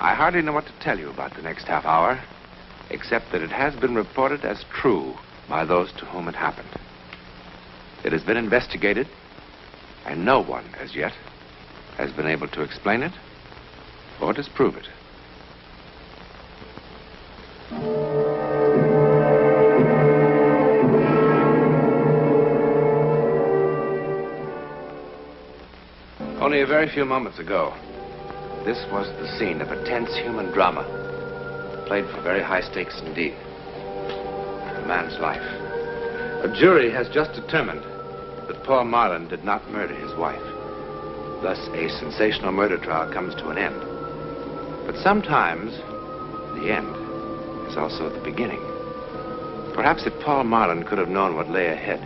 I hardly know what to tell you about the next half hour, except that it has been reported as true by those to whom it happened. It has been investigated, and no one, as yet, has been able to explain it or disprove it. Only a very few moments ago, this was the scene of a tense human drama, played for very high stakes indeed. A man's life. A jury has just determined that Paul Marlin did not murder his wife. Thus, a sensational murder trial comes to an end. But sometimes, the end is also the beginning. Perhaps if Paul Marlin could have known what lay ahead,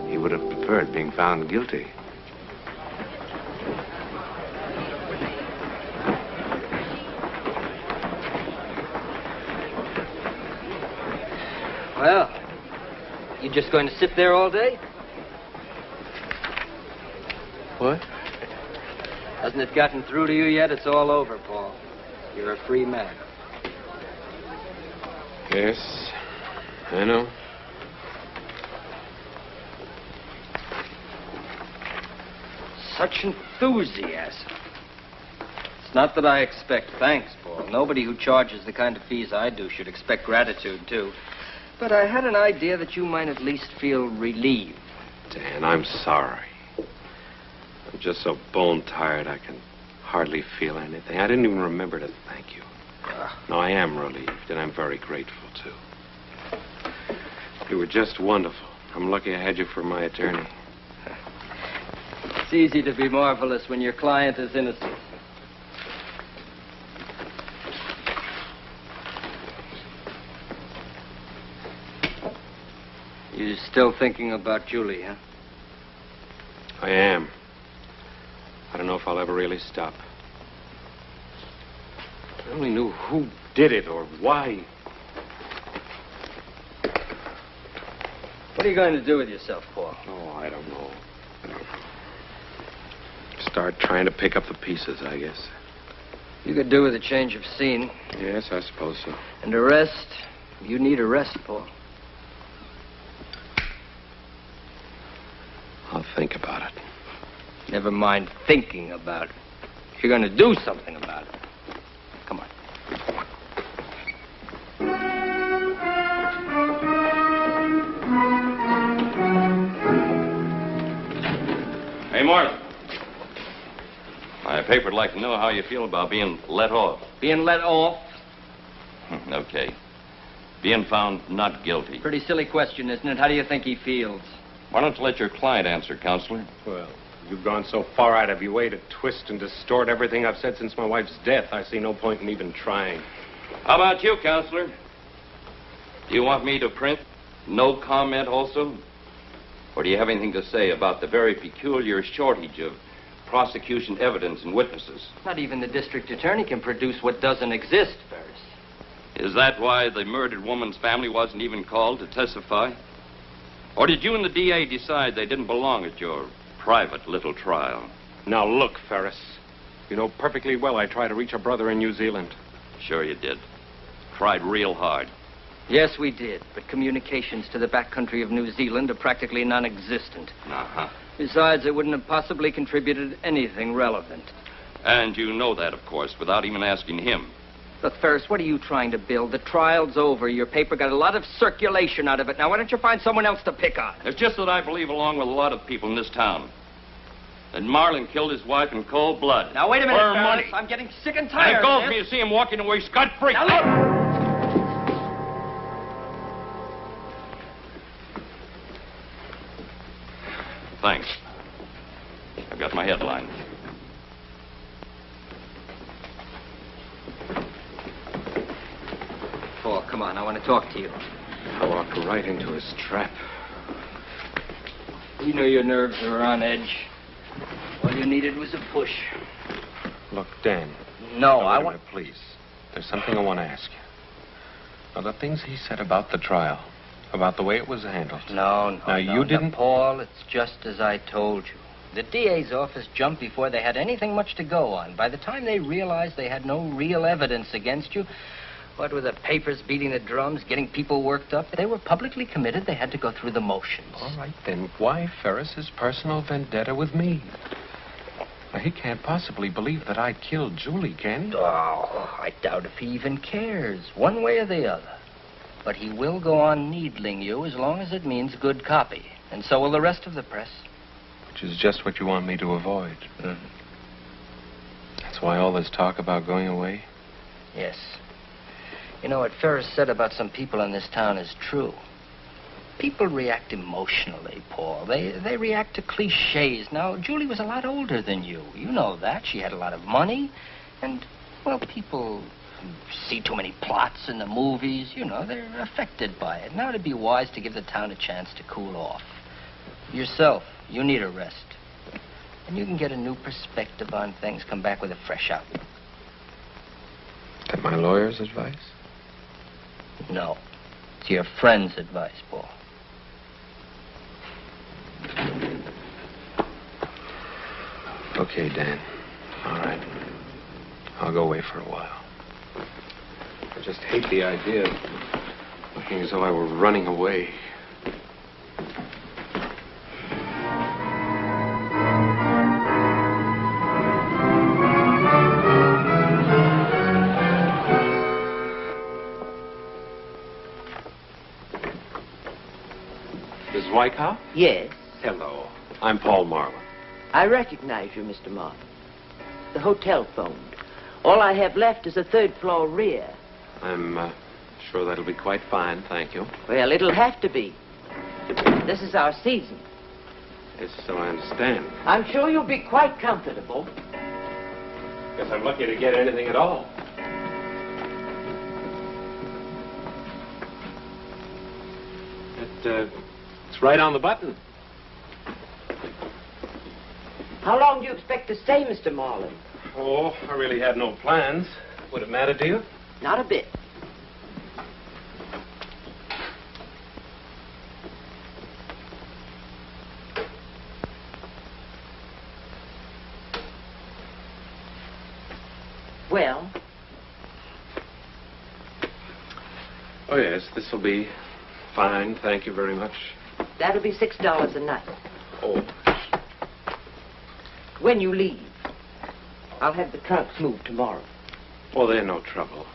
he would have preferred being found guilty. Well, you just going to sit there all day? What? Hasn't it gotten through to you yet? It's all over, Paul. You're a free man. Yes, I know. Such enthusiasm. It's not that I expect thanks, Paul. Nobody who charges the kind of fees I do should expect gratitude, too. But I had an idea that you might at least feel relieved. Dan, I'm sorry. I'm just so bone-tired I can hardly feel anything. I didn't even remember to thank you. No, I am relieved, and I'm very grateful, too. You were just wonderful. I'm lucky I had you for my attorney. It's easy to be marvelous when your client is innocent. You're still thinking about Julie, huh? I am. I don't know if I'll ever really stop. If I only knew who did it or why. What are you going to do with yourself, Paul? Oh, I don't know. Start trying to pick up the pieces, I guess. You could do with a change of scene. Yes, I suppose so. And a rest. You need a rest, Paul. I'll think about it. Never mind thinking about it. You're going to do something about it. Come on. Hey, Marlin. My paper would like to know how you feel about being let off. Being let off? Okay. Being found not guilty. Pretty silly question, isn't it? How do you think he feels? Why don't you let your client answer, Counselor? Well, you've gone so far out of your way to twist and distort everything I've said since my wife's death, I see no point in even trying. How about you, Counselor? Do you want me to print no comment also? Or do you have anything to say about the very peculiar shortage of prosecution evidence and witnesses? Not even the district attorney can produce what doesn't exist, Ferris. Is that why the murdered woman's family wasn't even called to testify? Or did you and the DA decide they didn't belong at your private little trial? Now, look, Ferris. You know perfectly well I tried to reach a brother in New Zealand. Sure you did. Tried real hard. Yes, we did. But communications to the backcountry of New Zealand are practically non-existent. Uh-huh. Besides, it wouldn't have possibly contributed anything relevant. And you know that, of course, without even asking him. Look, Ferris, what are you trying to build? The trial's over. Your paper got a lot of circulation out of it. Now, why don't you find someone else to pick on? It's just that I believe, along with a lot of people in this town, that Marlin killed his wife in cold blood. Now, wait a minute, For Ferris. money. I'm getting sick and tired And it goes of for this. you to see him walking away scot-free. Now, look! Thanks. I've got my headline. Paul, come on. I want to talk to you. I walked right into his trap. You know your nerves are on edge. All you needed was a push. Look, Dan. No, Now, I wait a want... minute, please. There's something I want to ask you. Now, the things he said about the trial, about the way it was handled. No. Now, you didn't... Paul, it's just as I told you. The DA's office jumped before they had anything much to go on. By the time they realized they had no real evidence against you, what with the papers beating the drums, getting people worked up, they were publicly committed. They had to go through the motions. All right, then why Ferris's personal vendetta with me? Now, he can't possibly believe that I killed Julie, can he? Oh, I doubt if he even cares, one way or the other. But he will go on needling you as long as it means good copy. And so will the rest of the press. Which is just what you want me to avoid. Mm-hmm. That's why all this talk about going away? Yes. You know, what Ferris said about some people in this town is true. People react emotionally, Paul. They react to cliches. Now, Julie was a lot older than you. You know that. She had a lot of money. And, well, people see too many plots in the movies. You know, they're affected by it. Now it'd be wise to give the town a chance to cool off. Yourself, you need a rest. And you can get a new perspective on things, come back with a fresh outlook. Is that my lawyer's advice? No. It's your friend's advice, Paul. Okay, Dan. All right. I'll go away for a while. I just hate the idea of looking as though I were running away. Mrs. Wyckoff? Yes, Hello. I'm Paul Marlin. I recognize you, Mr. Martin. The hotel phoned. All I have left is a third-floor rear. I'm sure that'll be quite fine, thank you. Well, it'll have to be. This is our season. Yes, so I understand. I'm sure you'll be quite comfortable. Guess I'm lucky to get anything at all. It's right on the button. How long do you expect to stay, Mr. Marlin? Oh, I really had no plans. Would it matter to you? Not a bit. Well? Oh, yes, this will be fine. Thank you very much. That'll be $6 a night. Oh, When you leave, I'll have the trunks moved tomorrow. well, they're no trouble.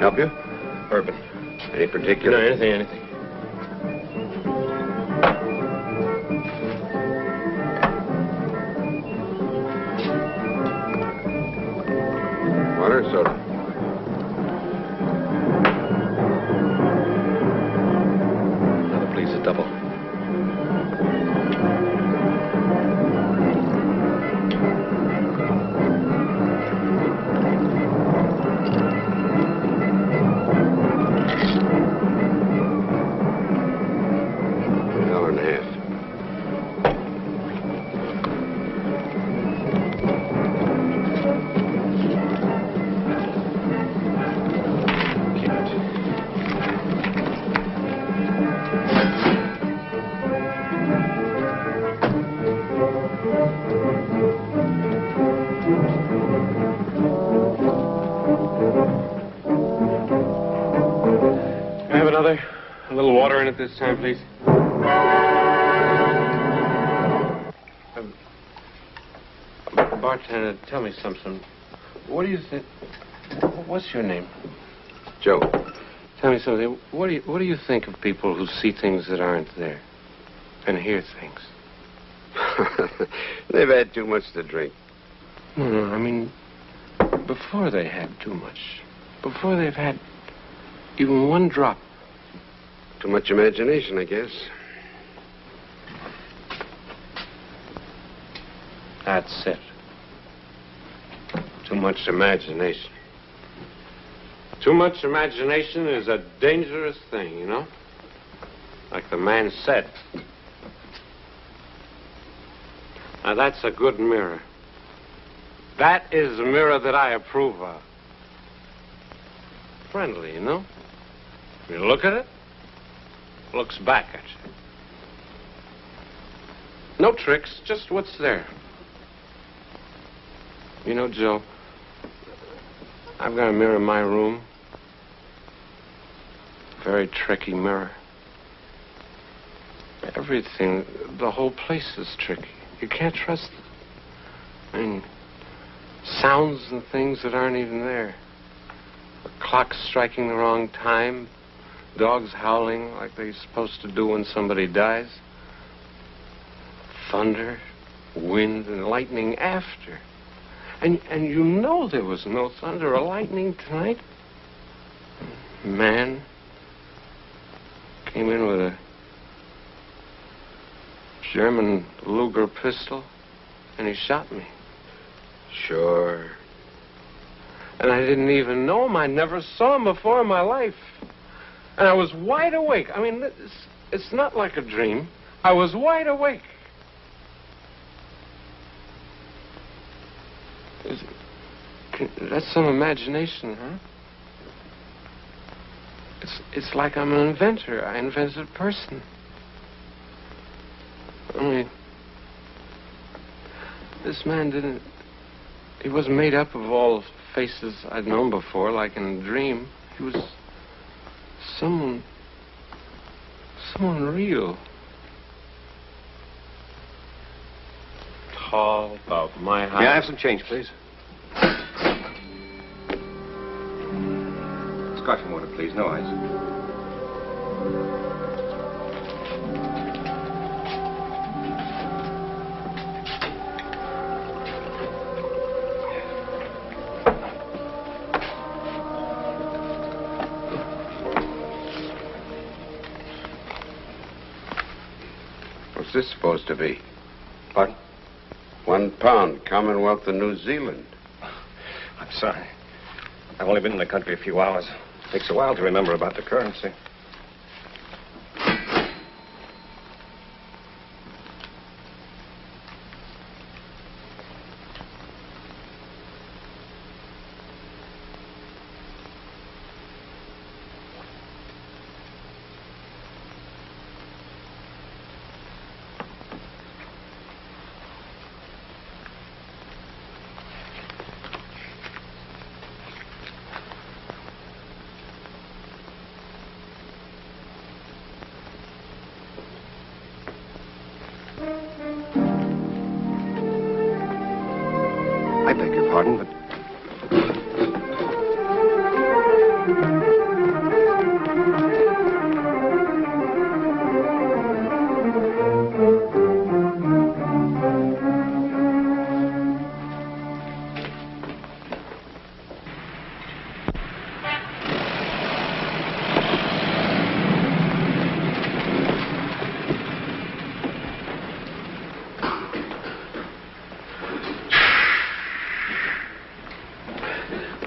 help you? Urban. Any particular? No, anything. Water, soda? Another, please, a double. A little water in it this time, please. Bartender, tell me something. What do you think? What's your name? Joe. Tell me something. What do you think of people who see things that aren't there and hear things? They've had too much to drink. No, I mean, before they had too much. Before they've had even one drop. Too much imagination, I guess. That's it. Too much imagination. Too much imagination is a dangerous thing, you know? Like the man said. Now, that's a good mirror. That is a mirror that I approve of. Friendly, you know? You look at it, looks back at you. No tricks, just what's there. You know, Joe, I've got a mirror in my room. Very tricky mirror. Everything, the whole place is tricky. You can't trust it. I mean, sounds and things that aren't even there. The clock striking the wrong time. Dogs howling like they're supposed to do when somebody dies. Thunder, wind, and lightning after. And you know there was no thunder or lightning tonight. Man came in with a German Luger pistol, and he shot me. Sure. And I didn't even know him. I never saw him before in my life. And I was wide awake. I mean, it's not like a dream. I was wide awake. That's some imagination, huh? It's like I'm an inventor. I invented a person. I mean, this man didn't... He wasn't made up of all faces I'd known before, like in a dream. He was someone real. Tall, about my height. May I have some change, please? Scotch and water, please. No ice. What's this supposed to be? Pardon? £1, Commonwealth of New Zealand. I'm sorry. I've only been in the country a few hours. It takes a while to remember about the currency. I beg your pardon, but...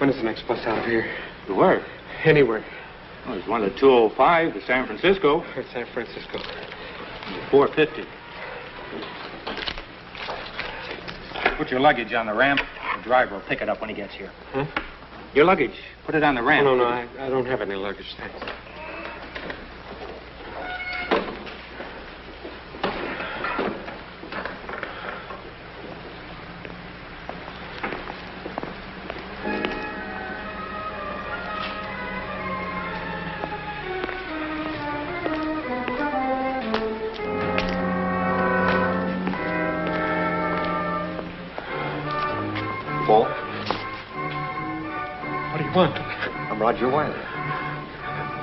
When is the next bus out of here? To where? Anywhere. Well, there's one at 2:05 to San Francisco. Or San Francisco. 4:50. Put your luggage on the ramp. The driver will pick it up when he gets here. Huh? Your luggage. Put it on the ramp. Oh, no, I don't have any luggage, thanks. Paul? What do you want? I'm Roger Wiley.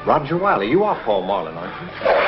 Roger Wiley, you are Paul Marlin, aren't you?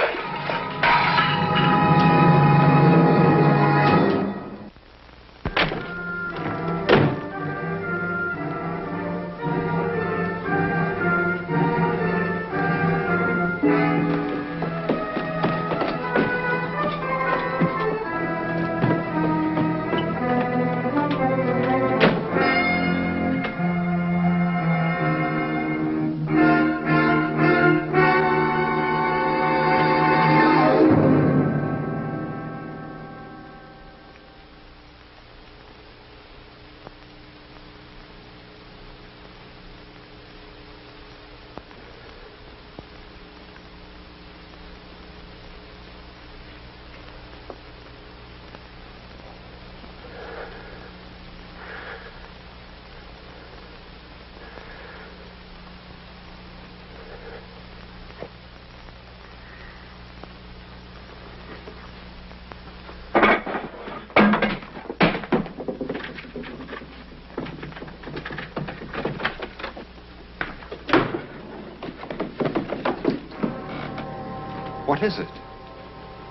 What is it?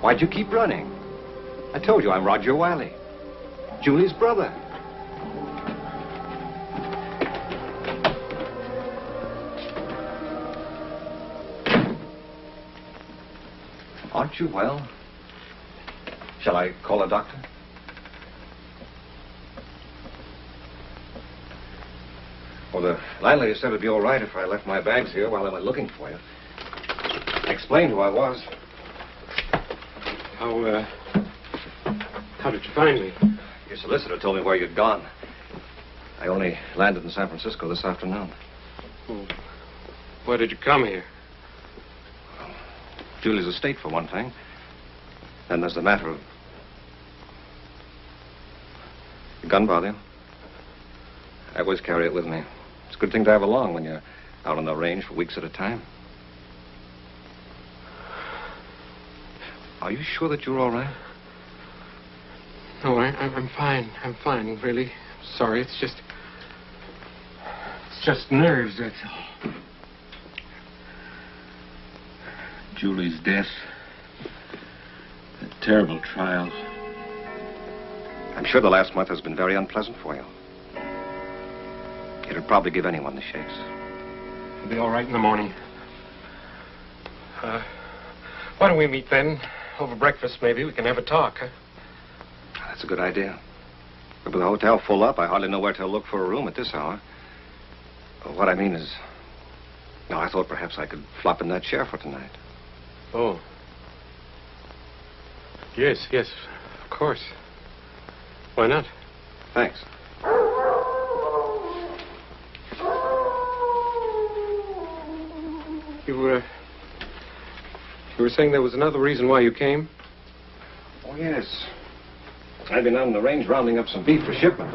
Why'd you keep running? I told you I'm Roger Wiley. Julie's brother. Aren't you well? Shall I call a doctor? Well, the landlady said it'd be all right if I left my bags here while I went looking for you. I explained who I was. How did you find me? Your solicitor told me where you'd gone. I only landed in San Francisco this afternoon. Well, why did you come here? Julie's estate, for one thing. Then there's the matter of... The gun bother you? I always carry it with me. It's a good thing to have along when you're out on the range for weeks at a time. Are you sure that you're all right? No, I'm fine. I'm fine, really. Sorry, it's just nerves, that's all. Julie's death. A terrible trial. I'm sure the last month has been very unpleasant for you. It'd probably give anyone the shakes. I'll be all right in the morning. Why don't we meet then? Over breakfast, maybe. We can have a talk, huh? That's a good idea. But with the hotel full up, I hardly know where to look for a room at this hour. What I mean is... No, I thought perhaps I could flop in that chair for tonight. Oh. Yes, of course. Why not? Thanks. You were saying there was another reason why you came? Oh, yes. I've been out on the range rounding up some beef for shipment.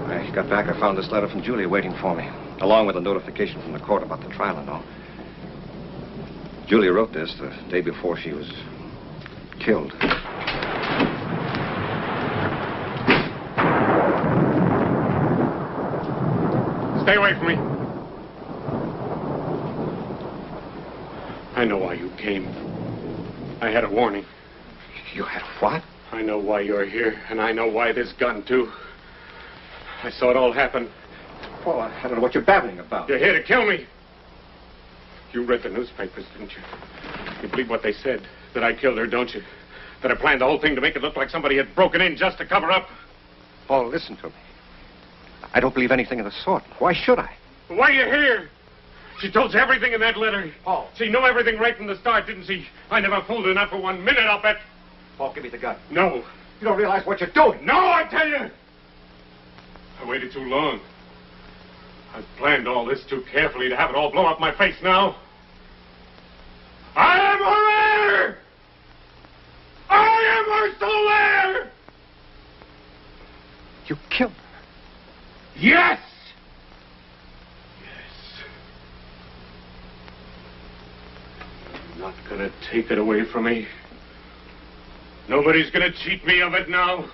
When I got back, I found this letter from Julie waiting for me, along with a notification from the court about the trial and all. Julie wrote this the day before she was killed. Stay away from me. I know why you came. I had a warning. You had what? I know why you're here, and I know why this gun, too. I saw it all happen. Paul, I don't know what you're babbling about. You're here to kill me. You read the newspapers, didn't you? You believe what they said, that I killed her, don't you? That I planned the whole thing to make it look like somebody had broken in just to cover up. Paul, listen to me. I don't believe anything of the sort. Why should I? Why are you here? She told you everything in that letter. Paul. She knew everything right from the start, didn't she? I never fooled her, not for 1 minute, I'll bet. Paul, give me the gun. No. You don't realize what you're doing. No, I tell you! I waited too long. I've planned all this too carefully to have it all blow up my face now. I am her heir! I am her sole heir! You killed her. Yes! Yes. You're not gonna take it away from me. Nobody's gonna cheat me of it now.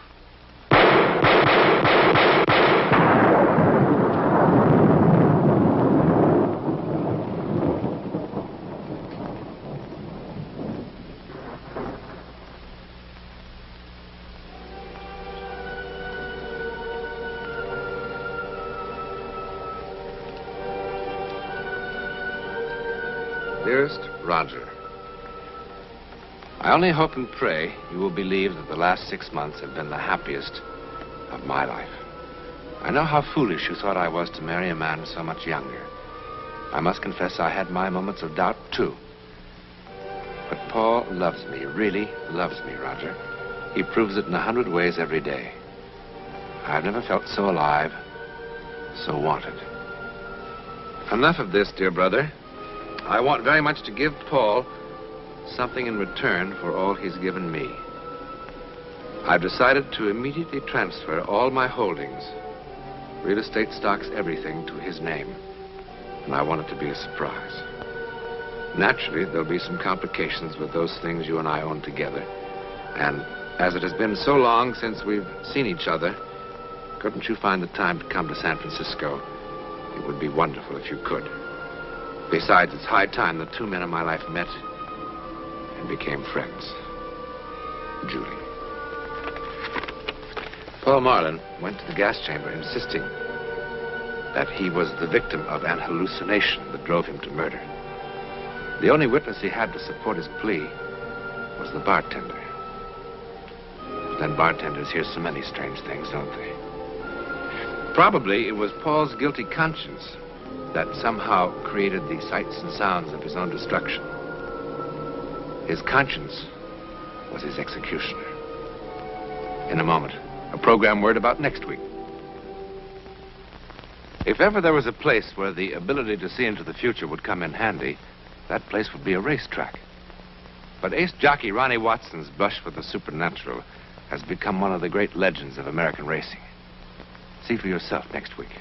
Dearest Roger, I only hope and pray you will believe that the last 6 months have been the happiest of my life. I know how foolish you thought I was to marry a man so much younger. I must confess I had my moments of doubt, too. But Paul loves me, really loves me, Roger. He proves it in 100 ways every day. I've never felt so alive, so wanted. Enough of this, dear brother. I want very much to give Paul something in return for all he's given me. I've decided to immediately transfer all my holdings, real estate, stocks, everything, to his name. And I want it to be a surprise. Naturally, there'll be some complications with those things you and I own together. And as it has been so long since we've seen each other, couldn't you find the time to come to San Francisco? It would be wonderful if you could. Besides, it's high time the two men in my life met and became friends. Julie. Paul Marlin went to the gas chamber insisting that he was the victim of an hallucination that drove him to murder. The only witness he had to support his plea was the bartender. Then bartenders hear so many strange things, don't they? Probably it was Paul's guilty conscience that somehow created the sights and sounds of his own destruction. His conscience was his executioner. In a moment, a program word about next week. If ever there was a place where the ability to see into the future would come in handy, that place would be a racetrack. But ace jockey Ronnie Watson's brush with the supernatural has become one of the great legends of American racing. See for yourself next week.